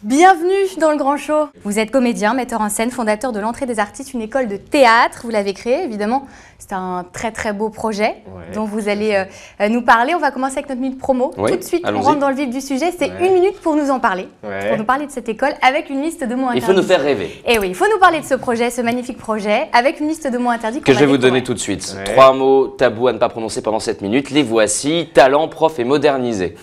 Bienvenue dans le Grand Show. Vous êtes comédien, metteur en scène, fondateur de l'Entrée des Artistes, une école de théâtre. Vous l'avez créée, évidemment. C'est un très beau projet dont vous allez nous parler. On va commencer avec notre minute promo. Tout de suite, on rentre dans le vif du sujet. C'est une minute pour nous en parler, pour nous parler de cette école avec une liste de mots interdits. Il faut nous faire rêver. Et oui, il faut nous parler de ce projet, ce magnifique projet, avec une liste de mots interdits que je vais vous donner tout de suite. 3 mots tabous à ne pas prononcer pendant cette minute. Les voici: talent, prof et modernisé.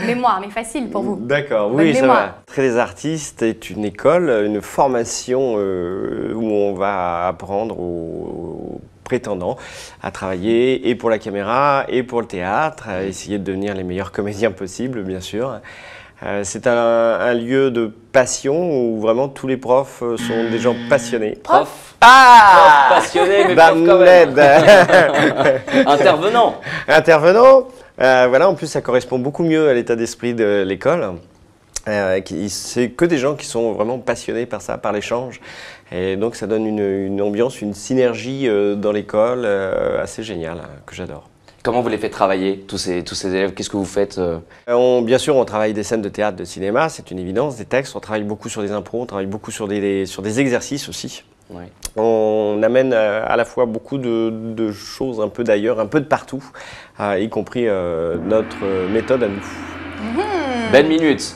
Mémoire, mais facile pour vous. D'accord, oui, ça va. L'Entrée des Artistes est une école, une formation où on va apprendre aux prétendants à travailler et pour la caméra et pour le théâtre, à essayer de devenir les meilleurs comédiens possibles, bien sûr. C'est un lieu de passion où vraiment tous les profs sont des gens passionnés. Prof prof passionné, mais prof quand même. Intervenant. Intervenant. Voilà, en plus, ça correspond beaucoup mieux à l'état d'esprit de l'école. C'est que des gens qui sont vraiment passionnés par ça, par l'échange. Et donc, ça donne une ambiance, une synergie dans l'école assez géniale, que j'adore. Comment vous les faites travailler, tous ces élèves? Qu'est-ce que vous faites? Bien sûr, on travaille des scènes de théâtre, de cinéma, c'est une évidence, des textes. On travaille beaucoup sur des impros, on travaille beaucoup sur des exercices aussi. Ouais. On amène à la fois beaucoup de choses un peu d'ailleurs, un peu de partout, y compris notre méthode à nous. Belle minute.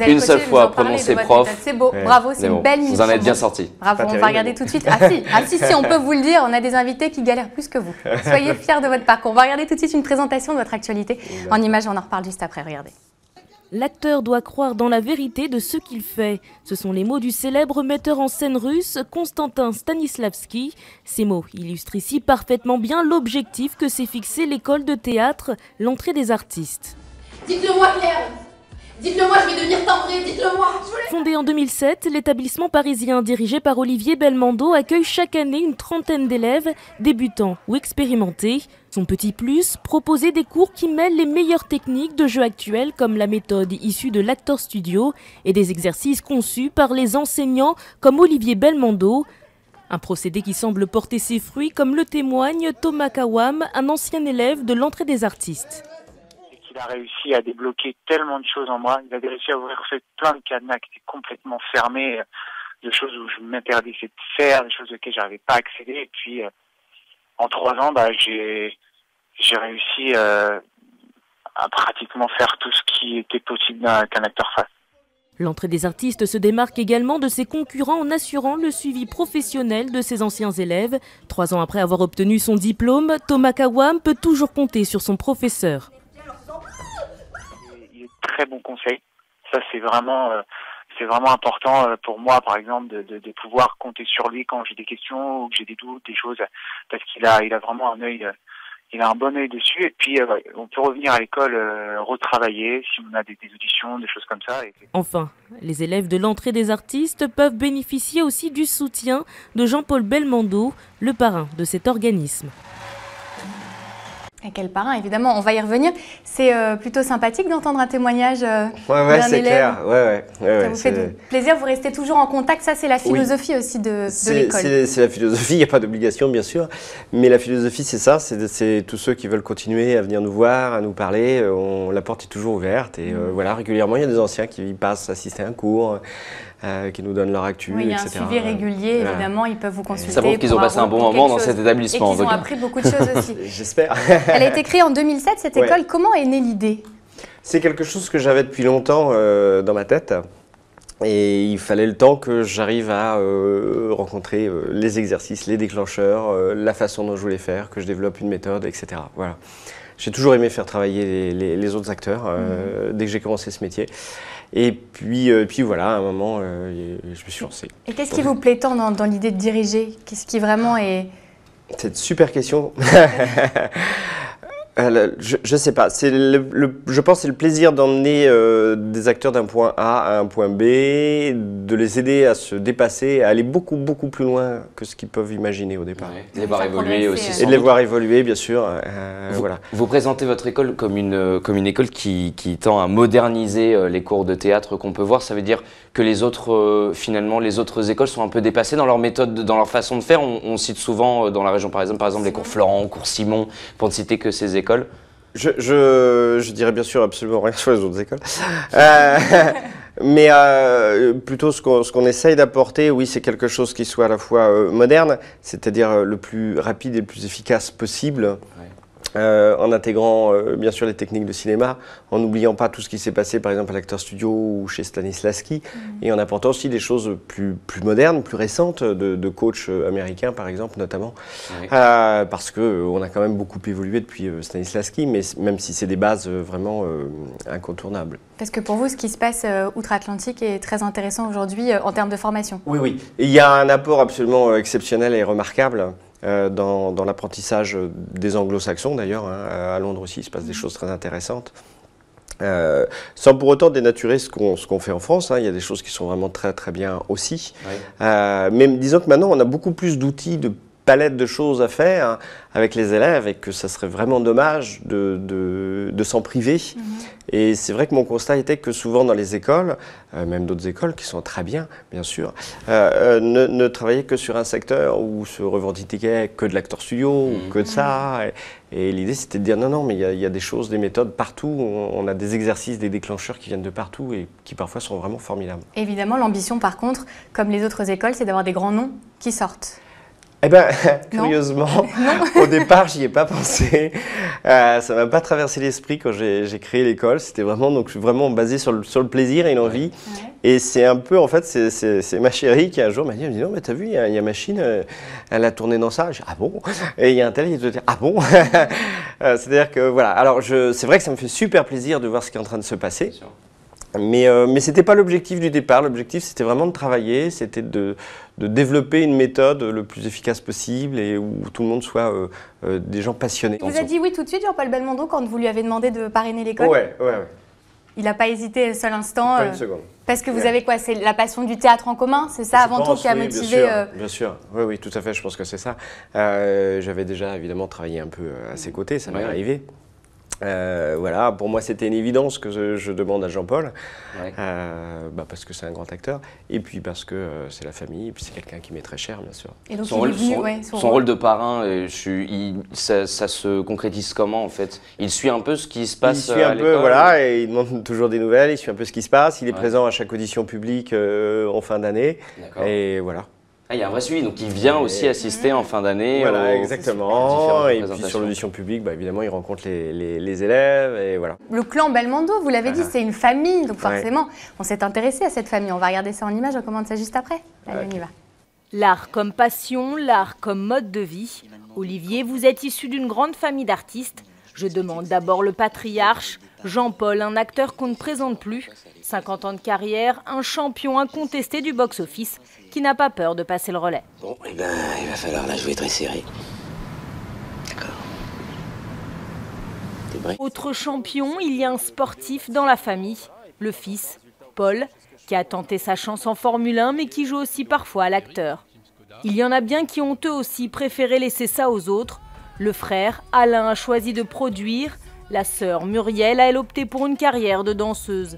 Une seule fois prononcé prof. C'est beau, bravo, c'est une belle minute. Vous en êtes bien sorti. Bravo, on va regarder tout de suite. Ah si, on peut vous le dire, on a des invités qui galèrent plus que vous. Soyez fiers de votre parcours. On va regarder tout de suite une présentation de votre actualité. En images, on en reparle juste après, regardez. L'acteur doit croire dans la vérité de ce qu'il fait. Ce sont les mots du célèbre metteur en scène russe Konstantin Stanislavski. Ces mots illustrent ici parfaitement bien l'objectif que s'est fixé l'école de théâtre, l'Entrée des Artistes. Dites-le-moi, Claire. Dites-le-moi, je vais devenir timbrée, dites-le-moi. Fondé en 2007, l'établissement parisien dirigé par Olivier Belmondo accueille chaque année une trentaine d'élèves, débutants ou expérimentés. Son petit plus, proposer des cours qui mêlent les meilleures techniques de jeu actuelles comme la méthode issue de l'Actor Studio et des exercices conçus par les enseignants comme Olivier Belmondo. Un procédé qui semble porter ses fruits comme le témoigne Thomas Kawam, un ancien élève de l'Entrée des Artistes. Il a réussi à débloquer tellement de choses en moi. Il a réussi à ouvrir plein de cadenas qui étaient complètement fermés, de choses où je m'interdisais de faire, des choses auxquelles j'arrivais pas à accéder. Et puis, en 3 ans, j'ai réussi à pratiquement faire tout ce qui était possible qu'un acteur fasse. L'Entrée des Artistes se démarque également de ses concurrents en assurant le suivi professionnel de ses anciens élèves. 3 ans après avoir obtenu son diplôme, Thomas Kawam peut toujours compter sur son professeur. Très bons conseils. Ça, c'est vraiment important pour moi, par exemple, de pouvoir compter sur lui quand j'ai des questions ou que j'ai des doutes, des choses, parce qu'il a vraiment un œil, il a un bon œil dessus. Et puis, on peut revenir à l'école, retravailler si on a des auditions, des choses comme ça. Enfin, les élèves de l'Entrée des Artistes peuvent bénéficier aussi du soutien de Jean-Paul Belmondo, le parrain de cet organisme. Et quel parrain, évidemment, on va y revenir. C'est plutôt sympathique d'entendre un témoignage d'un c'est élève. Clair. Ça vous fait plaisir, vous restez toujours en contact, ça c'est la philosophie aussi de l'école. C'est la philosophie, il n'y a pas d'obligation bien sûr, mais la philosophie c'est ça, c'est tous ceux qui veulent continuer à venir nous voir, à nous parler, la porte est toujours ouverte et voilà, régulièrement il y a des anciens qui passent assister à un cours, qui nous donnent leur actu, il y a etc. un suivi régulier, évidemment, ils peuvent vous consulter. Ça prouve qu'ils ont passé un bon moment dans cet établissement. Et qu'ils ont appris beaucoup de choses aussi. J'espère. Elle a été créée en 2007, cette école. Comment est née l'idée? C'est quelque chose que j'avais depuis longtemps dans ma tête. Et il fallait le temps que j'arrive à rencontrer les exercices, les déclencheurs, la façon dont je voulais faire, que je développe une méthode, etc. Voilà. J'ai toujours aimé faire travailler les autres acteurs dès que j'ai commencé ce métier. Et puis voilà, à un moment, je me suis lancé. Et qu'est-ce qui vous plaît tant dans l'idée de diriger? Qu'est-ce qui vraiment est... C'est une super question. Je sais pas. Je pense que c'est le plaisir d'emmener des acteurs d'un point A à un point B, de les aider à se dépasser, à aller beaucoup plus loin que ce qu'ils peuvent imaginer au départ. Ouais, de les voir évoluer aussi. Et de les voir évoluer, bien sûr. Voilà. Vous présentez votre école comme une école qui tend à moderniser les cours de théâtre qu'on peut voir. Ça veut dire que les autres, finalement, les autres écoles sont un peu dépassées dans leur méthode, dans leur façon de faire. On cite souvent dans la région parisienne, par exemple, les cours Florent, cours Simon, pour ne citer que ces écoles. Je dirais bien sûr absolument rien sur les autres écoles. Mais plutôt ce qu'on essaye d'apporter, oui, c'est quelque chose qui soit à la fois moderne, c'est-à-dire le plus rapide et le plus efficace possible. Ouais. En intégrant bien sûr les techniques de cinéma, en n'oubliant pas tout ce qui s'est passé par exemple à l'Actors Studio ou chez Stanislavski, et en apportant aussi des choses plus modernes, plus récentes, de coachs américains par exemple notamment, parce qu'on a quand même beaucoup évolué depuis Stanislavski, mais même si c'est des bases vraiment incontournables. Parce que pour vous, ce qui se passe outre-Atlantique est très intéressant aujourd'hui en termes de formation. Oui, oui. Et il y a un apport absolument exceptionnel et remarquable dans l'apprentissage des anglo-saxons d'ailleurs, hein. À Londres aussi il se passe des choses très intéressantes. Sans pour autant dénaturer ce qu'on fait en France, hein. Il y a des choses qui sont vraiment très très bien aussi. Oui. Mais disons que maintenant on a beaucoup plus d'outils, de palette de choses à faire hein, avec les élèves et que ça serait vraiment dommage de s'en priver. Et c'est vrai que mon constat était que souvent dans les écoles, même d'autres écoles qui sont très bien, bien sûr, ne travaillaient que sur un secteur ou se revendiquaient que de l'Actors Studio ou que de ça. Et l'idée c'était de dire non, mais il y a des choses, des méthodes partout, on a des exercices, des déclencheurs qui viennent de partout et qui parfois sont vraiment formidables. Évidemment, l'ambition par contre, comme les autres écoles, c'est d'avoir des grands noms qui sortent. Eh bien, curieusement, au départ, j'y ai pas pensé. Ça m'a pas traversé l'esprit quand j'ai créé l'école. C'était vraiment basé sur le plaisir et l'envie. Ouais. Et c'est un peu, en fait, c'est ma chérie qui un jour m'a dit, non, mais t'as vu, il y a machine, elle a tourné dans ça. J'ai dit, ah bon? Et il y a un tel, il te dit, ah bon? C'est-à-dire que, voilà. Alors, c'est vrai que ça me fait super plaisir de voir ce qui est en train de se passer. Mais ce n'était pas l'objectif du départ. L'objectif, c'était vraiment de travailler, c'était de développer une méthode le plus efficace possible et où tout le monde soit des gens passionnés. Il vous a dit oui tout de suite, Jean-Paul Belmondo, quand vous lui avez demandé de parrainer l'école? Ouais. Il n'a pas hésité un seul instant. Pas une seconde. Parce que vous avez quoi? C'est la passion du théâtre en commun? C'est ça avant tout qui a motivé Bien sûr. Oui, tout à fait, je pense que c'est ça. J'avais déjà évidemment travaillé un peu à ses côtés, ça m'est arrivé. Voilà, pour moi c'était une évidence que je demande à Jean-Paul, parce que c'est un grand acteur, et puis parce que c'est la famille, et puis c'est quelqu'un qui m'est très cher, bien sûr. Et donc son rôle de parrain, ça se concrétise comment en fait? Il suit un peu ce qui se passe à l'école? Il suit un peu, voilà, et il demande toujours des nouvelles, il suit un peu ce qui se passe, il est présent à chaque audition publique en fin d'année, et voilà. Ah, il y a un vrai suivi, donc il vient aussi assister en fin d'année. Voilà, exactement. Et puis sur l'audition publique, évidemment, il rencontre les élèves et voilà. Le clan Belmondo, vous l'avez dit, c'est une famille, donc forcément, on s'est intéressé à cette famille. On va regarder ça en images, on commande ça juste après. Allez, on y va. L'art comme passion, l'art comme mode de vie. Olivier, vous êtes issu d'une grande famille d'artistes. Je demande d'abord le patriarche, Jean-Paul, un acteur qu'on ne présente plus. 50 ans de carrière, un champion incontesté du box-office qui n'a pas peur de passer le relais. Bon, eh ben, il va falloir la jouer très serré. D'accord. T'es prêt? Autre champion, il y a un sportif dans la famille, le fils, Paul, qui a tenté sa chance en Formule 1 mais qui joue aussi parfois à l'acteur. Il y en a bien qui ont eux aussi préféré laisser ça aux autres. Le frère, Alain, a choisi de produire. La sœur, Muriel, a elle opté pour une carrière de danseuse.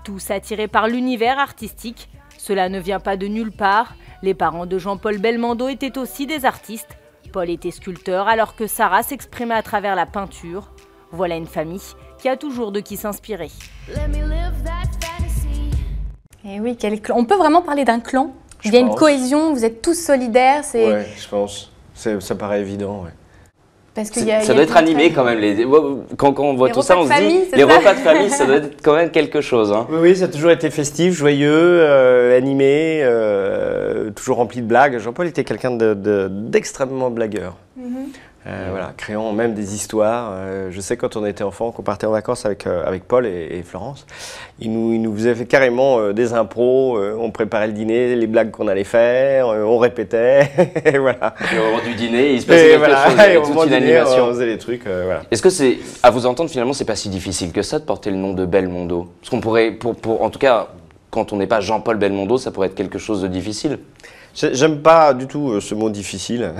Tous attirés par l'univers artistique. Cela ne vient pas de nulle part. Les parents de Jean-Paul Belmondo étaient aussi des artistes. Paul était sculpteur alors que Sarah s'exprimait à travers la peinture. Voilà une famille qui a toujours de qui s'inspirer. Et oui, on peut vraiment parler d'un clan? Il y a une cohésion, vous êtes tous solidaires. Oui, je pense. Ça paraît évident, ouais. Parce que ça doit être animé quand même. Quand on voit tout ça, on se dit les repas de famille, ça doit être quand même quelque chose. Hein. Oui, ça a toujours été festif, joyeux, animé, toujours rempli de blagues. Jean-Paul était quelqu'un d'extrêmement blagueur. Voilà, créant même des histoires. Je sais quand on était enfant, qu'on partait en vacances avec Paul et Florence, il nous faisait carrément des impros, on préparait le dîner, les blagues qu'on allait faire, on répétait, et voilà. Et au moment du dîner, il se passait quelque chose, il y avait toute une animation. On faisait les trucs, voilà. Est-ce que c'est, à vous entendre finalement, c'est pas si difficile que ça de porter le nom de Belmondo? Parce qu'on pourrait, en tout cas, quand on n'est pas Jean-Paul Belmondo, ça pourrait être quelque chose de difficile. J'aime pas du tout ce mot difficile,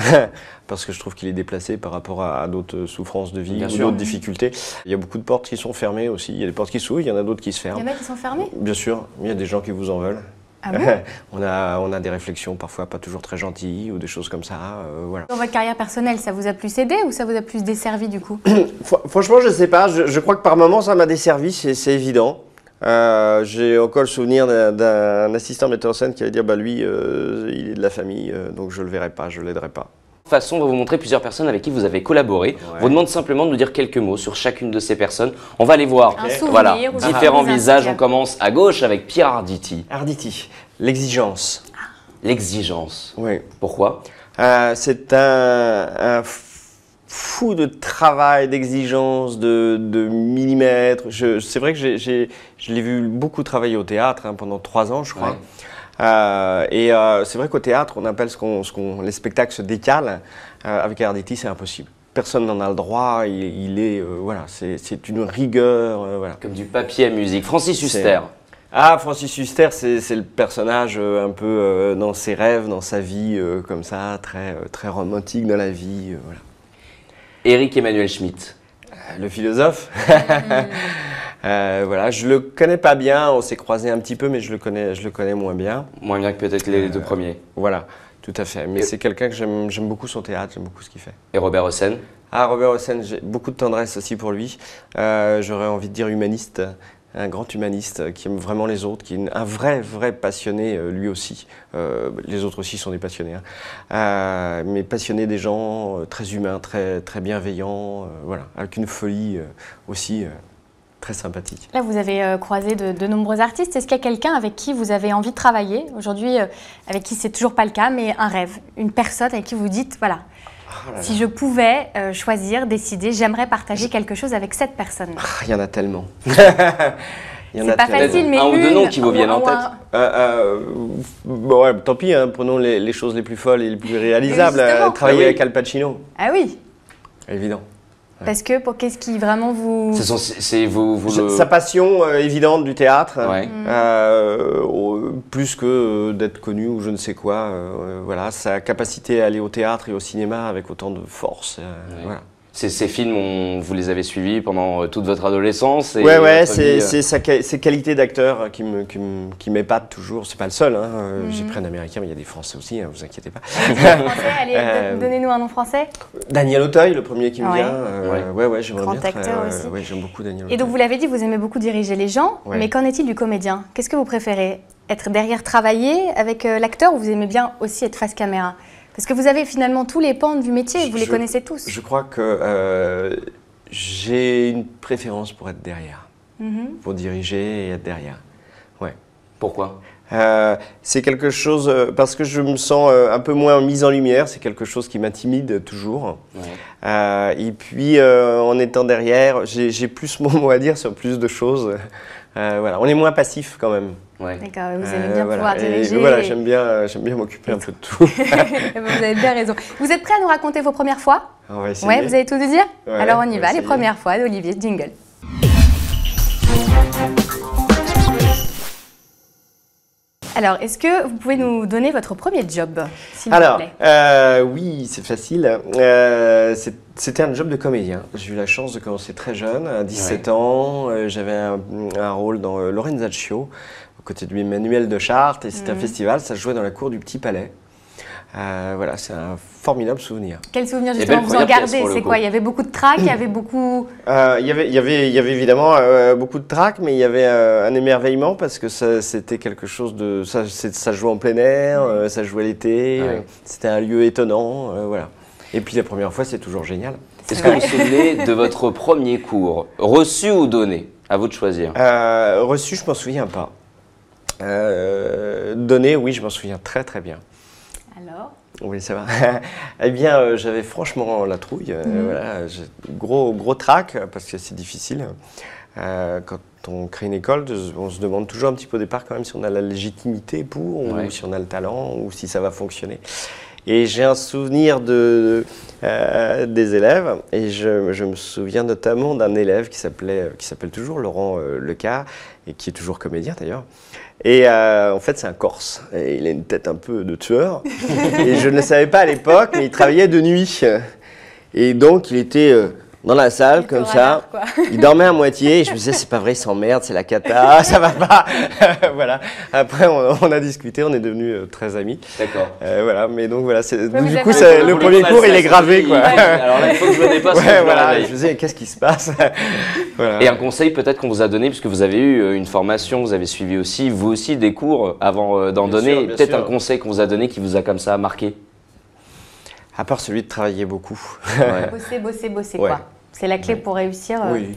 parce que je trouve qu'il est déplacé par rapport à d'autres souffrances de vie ou d'autres difficultés. Il y a beaucoup de portes qui sont fermées aussi, il y a des portes qui s'ouvrent, il y en a d'autres qui se ferment. Il y en a qui sont fermées? Bien sûr, il y a des gens qui vous en veulent. Ah bon on a des réflexions parfois pas toujours très gentilles ou des choses comme ça. Voilà. Dans votre carrière personnelle, ça vous a plus aidé ou ça vous a plus desservi du coup? Franchement, je sais pas. Je crois que par moments, ça m'a desservi, c'est évident. J'ai encore le souvenir d'un assistant metteur en scène qui allait dire bah lui, il est de la famille, donc je le verrai pas, je l'aiderai pas. De toute façon, on va vous montrer plusieurs personnes avec qui vous avez collaboré. Ouais. On vous demande simplement de nous dire quelques mots sur chacune de ces personnes. On va les voir. Un souvenir Voilà, ou différents un visages. souvenir. On commence à gauche avec Pierre Arditi. Arditi, l'exigence. L'exigence. Oui. Pourquoi? C'est un fou de travail, d'exigence, de millimètres. C'est vrai que je l'ai vu beaucoup travailler au théâtre pendant 3 ans, je crois. Ouais. C'est vrai qu'au théâtre, on appelle les spectacles se décalent. Avec Arditi, c'est impossible. Personne n'en a le droit. Voilà, c'est une rigueur. Voilà. Comme du papier à musique. Francis Huster. Francis Huster, c'est le personnage un peu dans ses rêves, dans sa vie, comme ça, très romantique dans la vie. Voilà. Éric Emmanuel Schmitt. Le philosophe. Voilà, je le connais pas bien, on s'est croisés un petit peu, mais je le connais moins bien. Moins bien que peut-être les 2 premiers. Voilà, tout à fait. Mais c'est quelqu'un que j'aime beaucoup son théâtre, j'aime beaucoup ce qu'il fait. Et Robert Hossein. Robert Hossein, j'ai beaucoup de tendresse aussi pour lui. J'aurais envie de dire humaniste, un grand humaniste qui aime vraiment les autres, qui est un vrai passionné lui aussi. Les autres aussi sont des passionnés, mais passionné des gens, très humains, très bienveillants, voilà, avec une folie aussi. Très sympathique. Là, vous avez croisé de nombreux artistes. Est-ce qu'il y a quelqu'un avec qui vous avez envie de travailler aujourd'hui, avec qui c'est toujours pas le cas, mais un rêve, une personne avec qui vous dites, voilà, si je pouvais choisir, décider, j'aimerais partager quelque chose avec cette personne. Il y en a tellement. C'est pas facile, mais un ou 2 noms qui vous viennent en tête. Bon, ouais, tant pis, prenons les choses les plus folles et les plus réalisables. Travailler avec Al Pacino. Ah oui. Évident. Parce que qu'est-ce qui vraiment vous... Sa passion évidente du théâtre, Ouais. plus que d'être connu ou je ne sais quoi. Voilà, sa capacité à aller au théâtre et au cinéma avec autant de force. Ouais. Voilà. Ces films, vous les avez suivis pendant toute votre adolescence et Ouais, votre vie, ses qualités d'acteur qui m'épatent toujours. C'est pas le seul. J'ai pris un américain, mais il y a des Français aussi, vous inquiétez pas. Français, allez, donnez-nous un nom français. Daniel Auteuil, le premier qui me Ouais. vient. Ouais, j'aimerais Grand bien. acteur aussi. Ouais, j'aime beaucoup Daniel Auteuil. Et donc, vous l'avez dit, vous aimez beaucoup diriger les gens, Ouais. mais qu'en est-il du comédien? Qu'est-ce que vous préférez? Être derrière, travailler avec l'acteur, ou vous aimez bien aussi être face caméra? Parce que vous avez finalement tous les pans du métier, vous les connaissez tous. Je crois que j'ai une préférence pour être derrière, pour diriger et être derrière. Ouais. Pourquoi? C'est quelque chose, parce que je me sens un peu moins mise en lumière, c'est quelque chose qui m'intimide toujours. Ouais. Et puis en étant derrière, j'ai plus mon mot à dire sur plus de choses. Voilà. On est moins passif quand même. Ouais. D'accord, vous aimez bien Voilà. pouvoir diriger. Voilà, j'aime bien m'occuper un peu de tout. Vous avez bien raison. Vous êtes prêts à nous raconter vos premières fois? On va essayer. Ouais, vous avez tout à dire? Ouais, Alors on y on va va, les essayer. premières fois d'Olivier Jingle. Alors, est-ce que vous pouvez nous donner votre premier job, s'il vous plaît? Oui, c'est facile. C'était un job de comédien. J'ai eu la chance de commencer très jeune, à 17 ans. J'avais un rôle dans Lorenzaccio, aux côtés de Emmanuel de Chartres. Et c'était un festival, ça se jouait dans la cour du Petit Palais. Voilà, c'est un formidable souvenir. Quel souvenir Et justement belle vous en première pièce, gardez? pour le C'est coup. quoi? Il y avait beaucoup de trac, il y avait beaucoup... Il y avait évidemment beaucoup de trac, mais il y avait un émerveillement parce que c'était quelque chose de... Ça jouait en plein air, ça jouait l'été, Ouais. c'était un lieu étonnant, voilà. Et puis la première fois, c'est toujours génial. Est-ce que vous vous souvenez de votre premier cours? Reçu ou donné? À vous de choisir. Reçu, je m'en souviens pas. Donné, oui, je m'en souviens très très bien. Alors? Oui, ça va. Eh bien, j'avais franchement la trouille. Voilà, gros trac, parce que c'est difficile. Quand on crée une école, on se demande toujours un petit peu au départ quand même si on a la légitimité pour, ou si on a le talent, ou si ça va fonctionner. Et j'ai un souvenir des élèves, et je me souviens notamment d'un élève qui s'appelle toujours Laurent Lecas, et qui est toujours comédien d'ailleurs. Et en fait, c'est un Corse. Et il a une tête un peu de tueur. Et je ne le savais pas à l'époque, mais il travaillait de nuit. Et donc, il était dans la salle, comme ça. Il dormait à moitié et je me disais, c'est pas vrai, il s'emmerde, c'est la cata, ça va pas. Voilà. Après, on a discuté, on est devenus très amis. D'accord. Voilà, mais donc voilà, du coup, le le premier cours, il est gravé, quoi. Alors là, il faut que je me dépasse. Voilà, je me disais, qu'est-ce qui se passe? Voilà. Et un conseil peut-être qu'on vous a donné, puisque vous avez eu une formation, vous avez suivi aussi, vous aussi, des cours avant d'en donner. Peut-être un conseil qu'on vous a donné qui vous a comme ça marqué? À part celui de travailler beaucoup. Ouais. Bosser, quoi. C'est la clé pour réussir. Oui,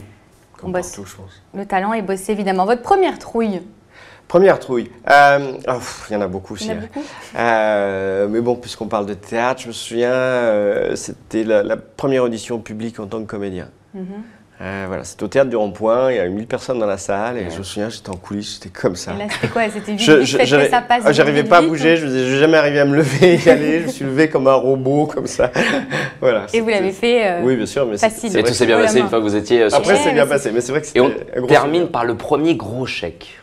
comme bosse. partout, je pense. Le talent et bosser, évidemment. Votre première trouille? Première trouille. Il y en a beaucoup aussi. Il y en a beaucoup. Mais bon, puisqu'on parle de théâtre, je me souviens, c'était la première audition publique en tant que comédien. Voilà, c'était au théâtre du Rond-Point, il y avait 1000 personnes dans la salle et je me souviens, j'étais en coulisses, j'étais comme ça. Et là, c'était quoi? C'était vite, ça passe. J'arrivais pas à bouger, je me disais, je vais jamais arriver à me lever et y aller, je me suis levé comme un robot, comme ça. Voilà. Et vous l'avez fait oui, bien sûr, mais facile. Et tout s'est bien passé une fois que vous étiez sur Après, c'est bien passé, mais c'est vrai que c'était un gros. Et on termine par le premier gros chèque.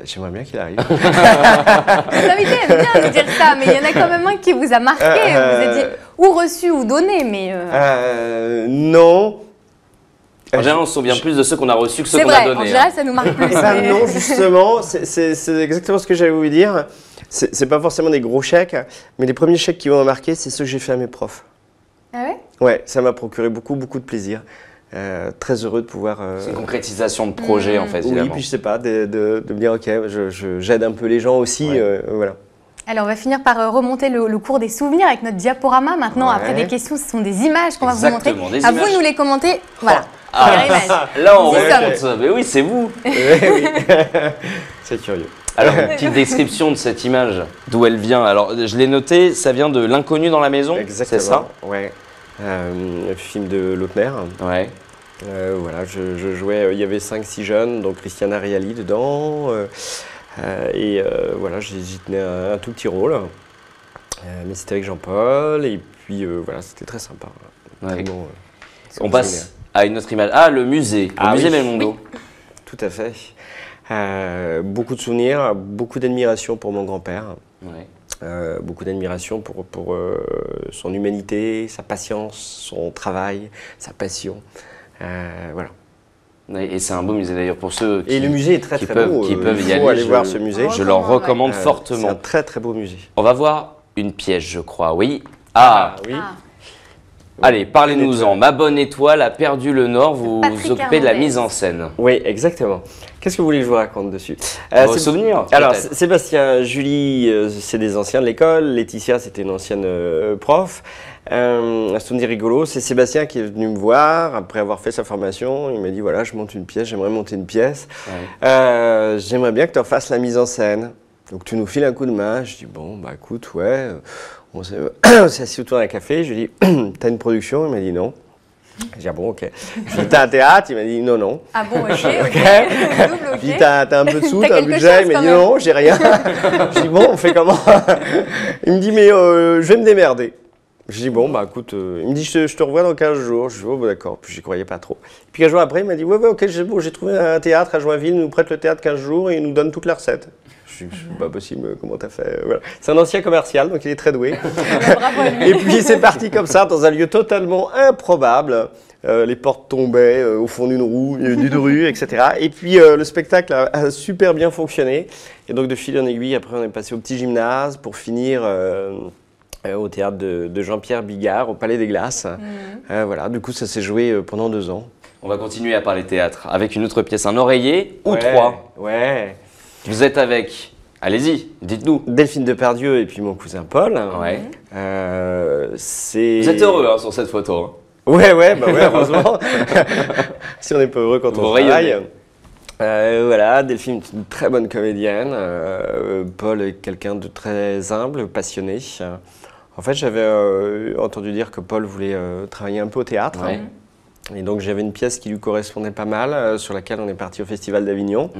J'aimerais bien qu'il arrive. L'invité aime bien nous dire ça, mais il y en a quand même un qui vous a marqué. Vous avez dit ou reçu ou donné, mais. Non. En général, on se souvient plus de ceux qu'on a reçus que ceux qu'on a donnés. donnés. En général, ça nous marque plus. Non, justement, c'est exactement ce que j'avais voulu dire. C'est pas forcément des gros chèques, mais les premiers chèques qui m'ont marqué, c'est ceux que j'ai fait à mes profs. Ah ouais? Ouais, ça m'a procuré beaucoup de plaisir. Très heureux de pouvoir. C'est une concrétisation de projet en fait. Oui, puis je sais pas, de me dire ok, j'aide un peu les gens aussi, voilà. Alors on va finir par remonter le cours des souvenirs avec notre diaporama. Maintenant, après des questions, ce sont des images qu'on va vous montrer. À vous de nous les commenter. Voilà. Là, on remonte. Mais oui, c'est vous. Oui. C'est curieux. Alors, une petite description de cette image, d'où elle vient. Alors, je l'ai noté, ça vient de L'inconnu dans la maison. Exactement. C'est ça? Ouais. Film de Lautner. Ouais. Voilà, je jouais, il y avait 5-6 jeunes, donc Christiana Reali dedans. Voilà, j'y tenais un tout petit rôle. Mais c'était avec Jean-Paul, et puis voilà, c'était très sympa. Ouais. Très bon, on passe à une autre image. Ah, le musée. Le musée Belmondo. Tout à fait. Beaucoup de souvenirs, beaucoup d'admiration pour mon grand-père. Ouais. Beaucoup d'admiration pour son humanité, sa patience, son travail, sa passion. Voilà. Et c'est un beau musée d'ailleurs pour ceux qui, et le musée est très beau. Qui peuvent y aller voir ce musée. Je leur recommande fortement. C'est un très beau musée. On va voir une pièce, je crois. Oui. Ah, oui. Allez, parlez-nous-en. Ma bonne étoile a perdu le nord. Vous vous occupez de la mise en scène. Oui, exactement. Qu'est-ce que vous voulez que je vous raconte dessus? Vos souvenirs. Alors, Sébastien, Julie, c'est des anciens de l'école. Laetitia, c'était une ancienne prof. Un souvenir rigolo, c'est Sébastien qui est venu me voir après avoir fait sa formation. Il m'a dit voilà, je monte une pièce, j'aimerais monter une pièce. Ouais. J'aimerais bien que tu en fasses la mise en scène. Donc tu nous files un coup de main. Je dis bon, bah écoute, ouais. On s'est assis autour d'un café. Je lui ai dit t'as une production? Il m'a dit non. J'ai dit ah bon, ok. Je lui ai dit t'as un théâtre? Il m'a dit non, non. Ah bon, ok. Je lui ai dit t'as un peu de sous, t'as un budget? Il m'a dit non, j'ai rien. Je lui ai dit bon, on fait comment? Il me dit mais je vais me démerder. Je dis bon, bah écoute, il me dit je te revois dans 15 jours. Je dis oh, bah, d'accord, puis j'y croyais pas trop. Et puis 15 jours après, il m'a dit ouais, ok, j'ai trouvé un théâtre à Joinville, il nous prête le théâtre 15 jours et il nous donne toute la recette. Je dis pas possible, comment t'as fait? Voilà. C'est un ancien commercial, donc il est très doué. Bravo à lui. Et puis c'est parti comme ça, dans un lieu totalement improbable. Les portes tombaient au fond d'une rue, etc. Et puis le spectacle a super bien fonctionné. Et donc de fil en aiguille, après on est passé au petit gymnase pour finir... au théâtre de Jean-Pierre Bigard, au Palais des Glaces. Voilà, du coup, ça s'est joué pendant 2 ans. On va continuer à parler théâtre avec une autre pièce, un oreiller ou 3. Ouais. Vous êtes avec, allez-y, dites-nous. Delphine Depardieu et puis mon cousin Paul. Ouais. C'est... Vous êtes heureux hein, sur cette photo. Hein. Ouais, heureusement. Si on n'est pas heureux quand on travaille. Voilà, Delphine est une très bonne comédienne. Paul est quelqu'un de très humble, passionné. En fait, j'avais entendu dire que Paul voulait travailler un peu au théâtre. Ouais. Et donc, j'avais une pièce qui lui correspondait pas mal, sur laquelle on est parti au Festival d'Avignon.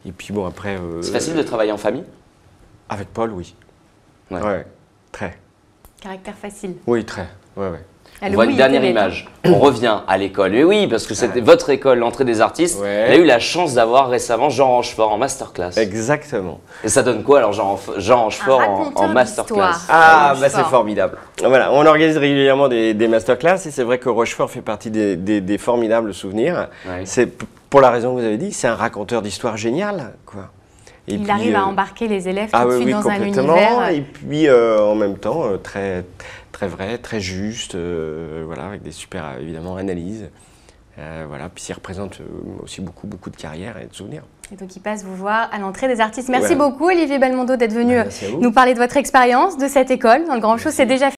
Et puis, bon, après... C'est facile de travailler en famille? Avec Paul, oui. Ouais, très. Caractère facile. Oui, très. Ouais. On voit une dernière image. On revient à l'école. Mais oui, parce que c'était votre école, l'entrée des artistes. Ouais. Elle a eu la chance d'avoir récemment Jean Rochefort en masterclass. Exactement. Et ça donne quoi alors Jean Rochefort en masterclass? Ah, bah c'est formidable. Voilà, on organise régulièrement des masterclass et c'est vrai que Rochefort fait partie des formidables souvenirs. Ouais. C'est pour la raison que vous avez dit, c'est un raconteur d'histoire génial, quoi. Et il arrive à embarquer les élèves tout de suite dans un univers. Et puis en même temps, très vrai, très juste, voilà, avec des super, évidemment, analyses. Voilà, puis il représente aussi beaucoup de carrières et de souvenirs. Et donc il passe vous voir à l'entrée des artistes. Merci beaucoup Olivier Belmondo d'être venu nous parler de votre expérience, de cette école dans le Grand Show. C'est déjà